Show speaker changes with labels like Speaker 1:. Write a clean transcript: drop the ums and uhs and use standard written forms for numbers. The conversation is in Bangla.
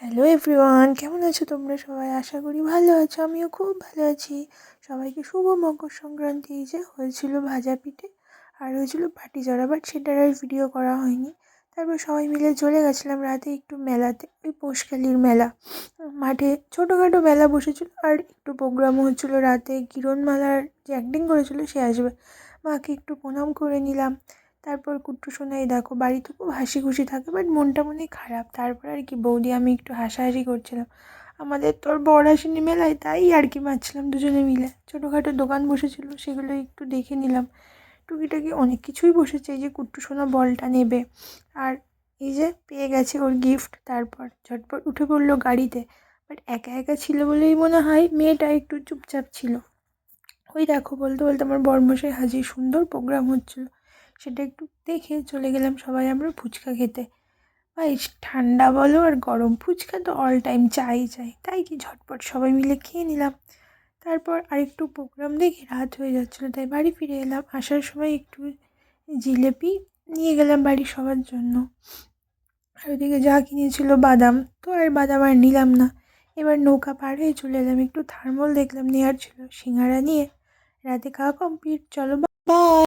Speaker 1: হ্যালো এভরিওয়ান, কেমন আছো তোমরা সবাই? আশা করি ভালো আছো। আমিও খুব ভালো আছি। সবাইকে শুভ মকর সংক্রান্তি। এই যে হয়েছিল ভাজা পিঠে আর হয়েছিল পাটিসাপটা, বাট সেটার আর ভিডিও করা হয়নি। তারপর সবাই মিলে চলে গেছিলাম রাতে একটু মেলাতে, ওই পৌষকালীর মেলা মাঠে ছোটোখাটো মেলা বসেছিল আর একটু প্রোগ্রামও হচ্ছিলো রাতে। কিরণমালার যে অ্যাক্টিং করেছিল সে আসবে, মাকে একটু প্রণাম করে নিলাম। তারপর কুট্টু সোনাই দেখো বাড়িতে খুব হাসি খুশি থাকে, বাট মনটা মনে খারাপ। তারপর আর কি বৌদি আমি একটু হাসাহাসি করছিলাম, আমাদের তো আর বর আসেনি মেলায়, তাই আর কি মারছিলাম দুজনে মিলে। ছোটোখাটো দোকান বসেছিল সেগুলো একটু দেখে নিলাম, টুকিটাকি অনেক কিছুই বসেছে। এই যে কুট্টু সোনা বলটা নেবে, আর এই যে পেয়ে গেছে ওর গিফট। তারপর ঝটপট উঠে পড়লো গাড়িতে, বাট একা একা ছিল বলেই মনে হয় মেয়েটা একটু চুপচাপ ছিল। ওই দেখো বলতে বলতে আমার বরমশাই হাজির, সুন্দর প্রোগ্রাম হচ্ছিলো সেটা একটু দেখে চলে গেলাম সবাই আমরা ফুচকা খেতে। ভাই ঠান্ডা বলো আর গরম, ফুচকা তো অল টাইম চাই চাই, তাই কি ঝটপট সবাই মিলে খেয়ে নিলাম। তারপর আরেকটু প্রোগ্রাম দেখে রাত হয়ে যাচ্ছিলো, তাই বাড়ি ফিরে এলাম। আসার সময় একটু জিলেপি নিয়ে গেলাম বাড়ির সবার জন্য। আর ওদিকে যা কিনেছিল বাদাম, তো আর বাদাম আর নিলাম না। এবার নৌকা পার হয়ে চলে এলাম, একটু থার্মল দেখলাম নেওয়ার ছিল, সিঙ্গারা নিয়ে রাতে খাওয়া কমপ্লিট। চলো বাই।